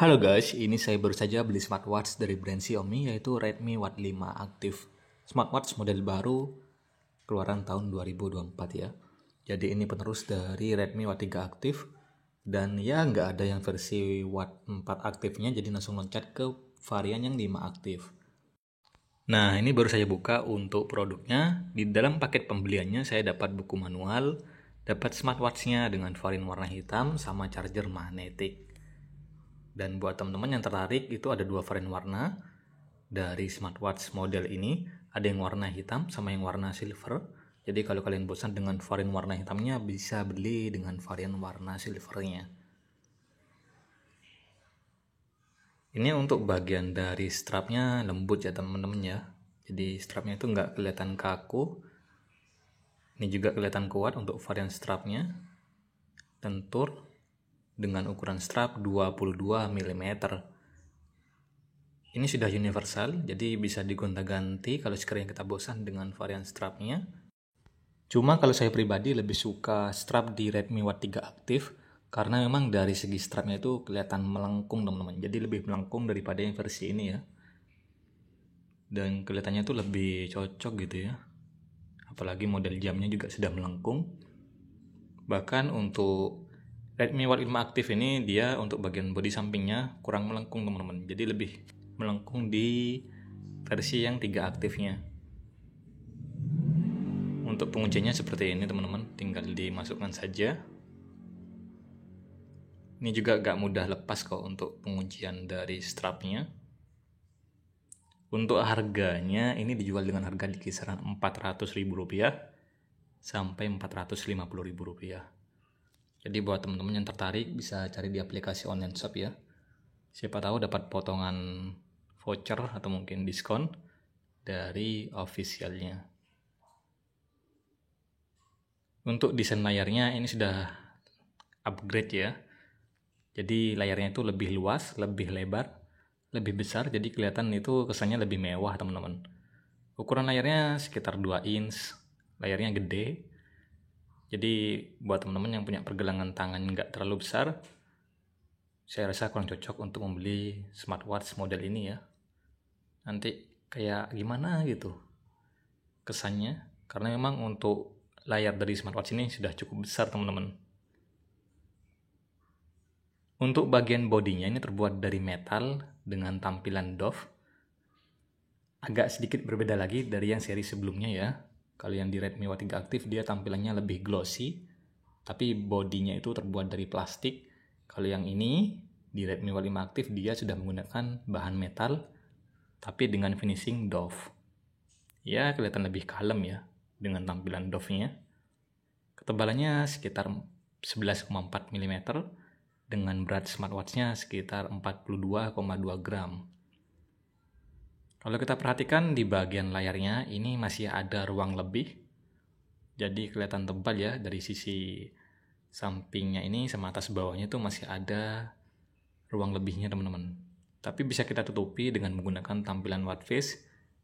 Halo guys, ini saya baru saja beli smartwatch dari brand Xiaomi yaitu Redmi Watch 5 Active. Smartwatch model baru keluaran tahun 2024 ya. Jadi ini penerus dari Redmi Watch 3 Active dan ya nggak ada yang versi Watch 4 aktifnya, jadi langsung loncat ke varian yang 5 aktif. Nah, ini baru saya buka untuk produknya. Di dalam paket pembeliannya saya dapat buku manual, dapat smartwatchnya dengan varian warna hitam sama charger magnetik. Dan buat teman-teman yang tertarik, itu ada dua varian warna dari smartwatch model ini. Ada yang warna hitam sama yang warna silver. Jadi kalau kalian bosan dengan varian warna hitamnya, bisa beli dengan varian warna silvernya. Ini untuk bagian dari strapnya lembut ya teman-teman ya. Jadi strapnya itu nggak kelihatan kaku. Ini juga kelihatan kuat untuk varian strapnya. Lentur dengan ukuran strap 22 mm. Ini sudah universal, jadi bisa digonta-ganti kalau sekiranya kita bosan dengan varian strapnya. Cuma kalau saya pribadi lebih suka strap di Redmi Watch 3 Active karena memang dari segi strapnya itu kelihatan melengkung teman-teman. Jadi lebih melengkung daripada yang versi ini ya. Dan kelihatannya itu lebih cocok gitu ya. Apalagi model jamnya juga sudah melengkung. Bahkan untuk Redmi Watch 5 Active ini dia untuk bagian bodi sampingnya kurang melengkung teman-teman. Jadi lebih melengkung di versi yang 3 aktifnya. Untuk penguncinya seperti ini teman-teman, tinggal dimasukkan saja. Ini juga gak mudah lepas kok untuk penguncian dari strapnya. Untuk harganya ini dijual dengan harga di kisaran Rp400.000 sampai Rp450.000. Jadi buat teman-teman yang tertarik bisa cari di aplikasi online shop ya. Siapa tahu dapat potongan voucher atau mungkin diskon dari officialnya. Untuk desain layarnya ini sudah upgrade ya. Jadi layarnya itu lebih luas, lebih lebar, lebih besar, jadi kelihatan itu kesannya lebih mewah teman-teman. Ukuran layarnya sekitar 2 inch, layarnya gede. Jadi buat teman-teman yang punya pergelangan tangan nggak terlalu besar, saya rasa kurang cocok untuk membeli smartwatch model ini ya. Nanti kayak gimana gitu kesannya, karena memang untuk layar dari smartwatch ini sudah cukup besar teman-teman. Untuk bagian bodinya ini terbuat dari metal dengan tampilan doff. Agak sedikit berbeda lagi dari yang seri sebelumnya ya. Kalau yang di Redmi Watch 3 Active dia tampilannya lebih glossy, tapi bodinya itu terbuat dari plastik. Kalau yang ini di Redmi Watch 5 Active dia sudah menggunakan bahan metal, tapi dengan finishing doff. Ya kelihatan lebih kalem ya dengan tampilan doffnya. Ketebalannya sekitar 11,4 mm dengan berat smartwatchnya sekitar 42,2 gram. Kalau kita perhatikan di bagian layarnya ini masih ada ruang lebih. Jadi kelihatan tebal ya dari sisi sampingnya ini sama atas bawahnya itu masih ada ruang lebihnya teman-teman. Tapi bisa kita tutupi dengan menggunakan tampilan watch face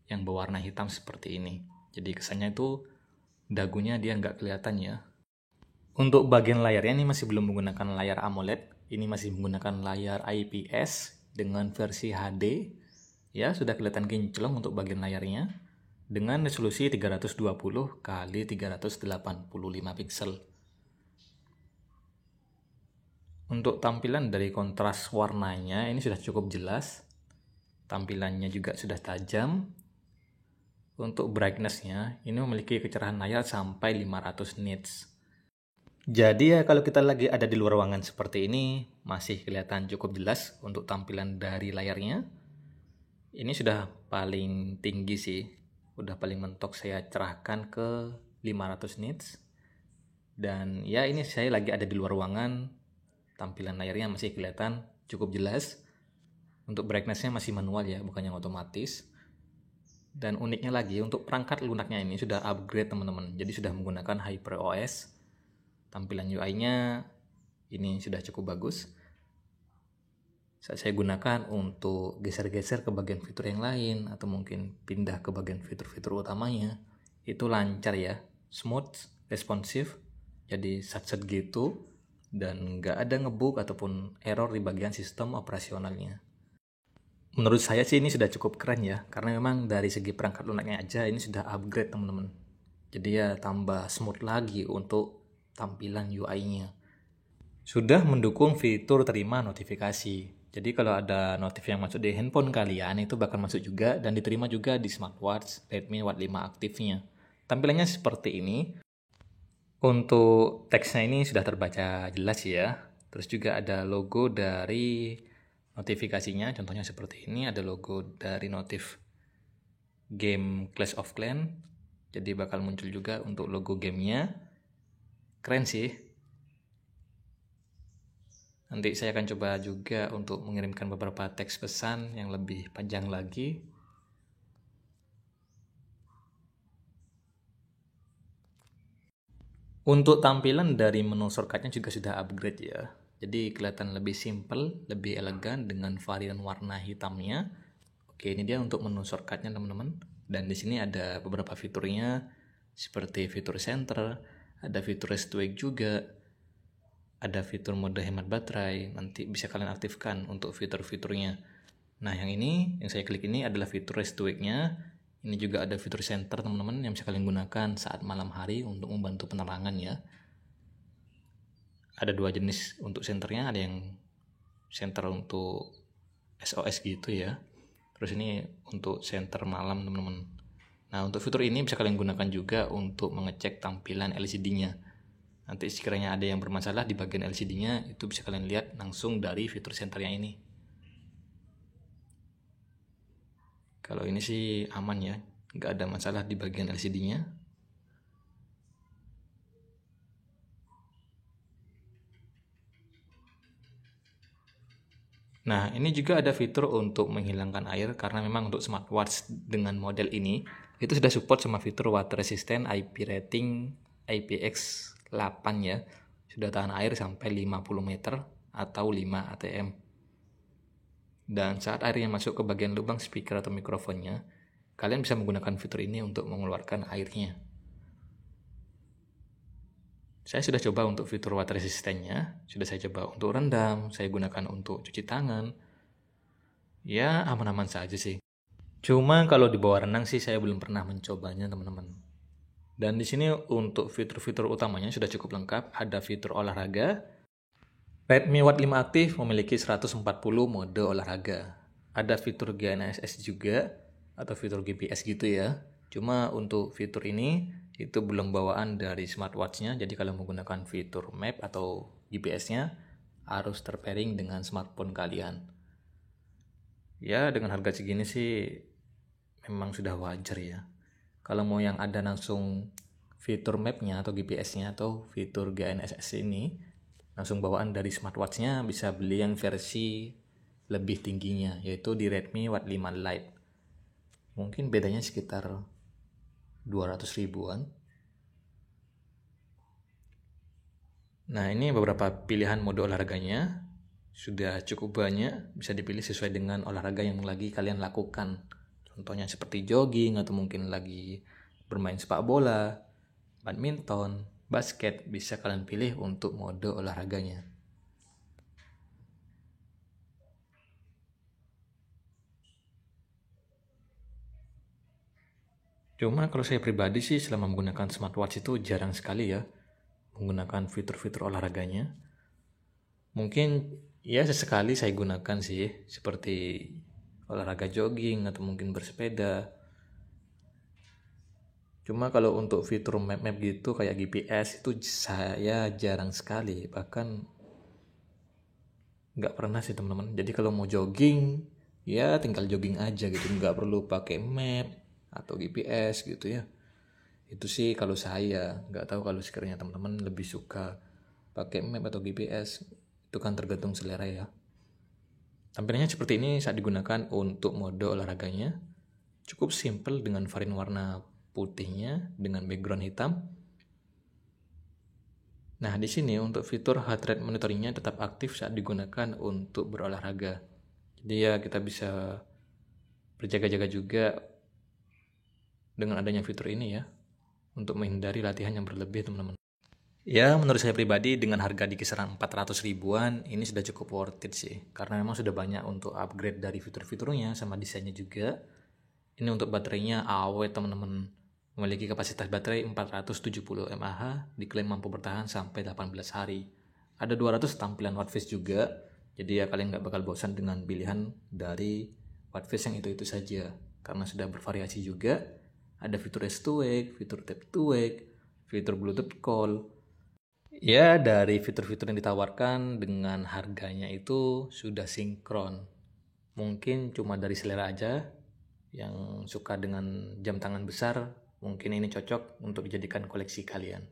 yang berwarna hitam seperti ini. Jadi kesannya itu dagunya dia nggak kelihatan ya. Untuk bagian layarnya ini masih belum menggunakan layar AMOLED. Ini masih menggunakan layar IPS dengan versi HD. Ya, sudah kelihatan kinclong untuk bagian layarnya dengan resolusi 320 x 385 pixel. Untuk tampilan dari kontras warnanya ini sudah cukup jelas. Tampilannya juga sudah tajam. Untuk brightness-nya ini memiliki kecerahan layar sampai 500 nits. Jadi ya kalau kita lagi ada di luar ruangan seperti ini masih kelihatan cukup jelas untuk tampilan dari layarnya. Ini sudah paling tinggi sih, udah paling mentok saya cerahkan ke 500 nits. Dan ya ini saya lagi ada di luar ruangan, tampilan layarnya masih kelihatan cukup jelas. Untuk brightness-nya masih manual ya, bukan yang otomatis. Dan uniknya lagi untuk perangkat lunaknya ini sudah upgrade teman-teman, jadi sudah menggunakan HyperOS. Tampilan UI-nya ini sudah cukup bagus. Saat saya gunakan untuk geser-geser ke bagian fitur yang lain atau mungkin pindah ke bagian fitur-fitur utamanya, itu lancar ya, smooth, responsif, jadi sat-set gitu. dan nggak ada ngebug ataupun error di bagian sistem operasionalnya. Menurut saya sih ini sudah cukup keren ya, karena memang dari segi perangkat lunaknya aja ini sudah upgrade teman-teman. Jadi ya tambah smooth lagi untuk tampilan UI-nya. Sudah mendukung fitur terima notifikasi. Jadi kalau ada notif yang masuk di handphone kalian itu bakal masuk juga dan diterima juga di smartwatch Redmi Note 5 aktifnya. Tampilannya seperti ini. Untuk teksnya ini sudah terbaca jelas ya. Terus juga ada logo dari notifikasinya, contohnya seperti ini, ada logo dari notif game Clash of Clans. Jadi bakal muncul juga untuk logo gamenya. Keren sih. Nanti saya akan coba juga untuk mengirimkan beberapa teks pesan yang lebih panjang lagi. Untuk tampilan dari menu shortcutnya juga sudah upgrade ya. Jadi kelihatan lebih simple, lebih elegan dengan varian warna hitamnya. Oke, ini dia untuk menu shortcutnya teman-teman. Dan di sini ada beberapa fiturnya seperti fitur center, ada fitur rest wake juga, ada fitur mode hemat baterai. Nanti bisa kalian aktifkan untuk fitur-fiturnya. Nah, yang saya klik ini adalah fitur rest wake-nya. Ini juga ada fitur center teman-teman yang bisa kalian gunakan saat malam hari untuk membantu penerangan ya. Ada dua jenis untuk senternya, ada yang center untuk SOS gitu ya. Terus ini untuk center malam teman-teman. Nah, untuk fitur ini bisa kalian gunakan juga untuk mengecek tampilan LCD-nya. Nanti sekiranya ada yang bermasalah di bagian LCD-nya, itu bisa kalian lihat langsung dari fitur senternya ini. Kalau ini sih aman ya, nggak ada masalah di bagian LCD-nya. Nah, ini juga ada fitur untuk menghilangkan air karena memang untuk smartwatch dengan model ini itu sudah support sama fitur water resistant IP rating IPX8 ya. Sudah tahan air sampai 50 meter atau 5 atm. Dan saat airnya masuk ke bagian lubang speaker atau mikrofonnya, kalian bisa menggunakan fitur ini untuk mengeluarkan airnya. Saya sudah coba untuk fitur water resistance-nya, sudah saya coba untuk rendam, saya gunakan untuk cuci tangan. Ya, aman-aman saja sih. Cuma kalau di bawah renang sih saya belum pernah mencobanya, teman-teman. Dan di sini untuk fitur-fitur utamanya sudah cukup lengkap. Ada fitur olahraga. Redmi Note 5 aktif memiliki 140 mode olahraga. Ada fitur GNSS juga atau fitur GPS gitu ya. Cuma untuk fitur ini itu belum bawaan dari smartwatch-nya. Jadi kalau menggunakan fitur map atau GPS-nya harus terpairing dengan smartphone kalian. Ya, dengan harga segini sih memang sudah wajar ya. Kalau mau yang ada langsung fitur map-nya atau GPS-nya atau fitur GNSS ini langsung bawaan dari smartwatch-nya, bisa beli yang versi lebih tingginya, yaitu di Redmi Note 5 Lite. Mungkin bedanya sekitar 200 ribuan. Nah, ini beberapa pilihan mode olahraganya. Sudah cukup banyak, bisa dipilih sesuai dengan olahraga yang lagi kalian lakukan. Contohnya seperti jogging atau mungkin lagi bermain sepak bola, badminton, basket, bisa kalian pilih untuk mode olahraganya. Cuma kalau saya pribadi sih selama menggunakan smartwatch itu jarang sekali ya menggunakan fitur-fitur olahraganya. Mungkin ya sesekali saya gunakan sih, seperti olahraga jogging atau mungkin bersepeda. Cuma kalau untuk fitur map-map gitu kayak GPS itu saya jarang sekali, bahkan nggak pernah sih teman-teman. Jadi kalau mau jogging ya tinggal jogging aja gitu, nggak perlu pakai map atau GPS gitu ya. Itu sih kalau saya, nggak tahu kalau sekiranya teman-teman lebih suka pakai map atau GPS, itu kan tergantung selera ya. Tampilannya seperti ini saat digunakan untuk mode olahraganya. Cukup simple dengan varian warna putihnya dengan background hitam. Nah, di sini untuk fitur heart rate monitoringnya tetap aktif saat digunakan untuk berolahraga. Jadi ya kita bisa berjaga-jaga juga dengan adanya fitur ini ya, untuk menghindari latihan yang berlebih teman-teman. Ya, menurut saya pribadi dengan harga di kisaran 400 ribuan ini sudah cukup worth it sih. Karena memang sudah banyak untuk upgrade dari fitur-fiturnya sama desainnya juga. Ini untuk baterainya awet teman-teman. Memiliki kapasitas baterai 470 mAh, diklaim mampu bertahan sampai 18 hari. Ada 200 tampilan wattage juga, jadi ya kalian nggak bakal bosan dengan pilihan dari wattage yang itu-itu saja. Karena sudah bervariasi juga, ada fitur S2 Wake, fitur Tap to Wake, fitur Bluetooth Call. Ya, dari fitur-fitur yang ditawarkan dengan harganya itu sudah sinkron. Mungkin cuma dari selera aja, yang suka dengan jam tangan besar, mungkin ini cocok untuk dijadikan koleksi kalian.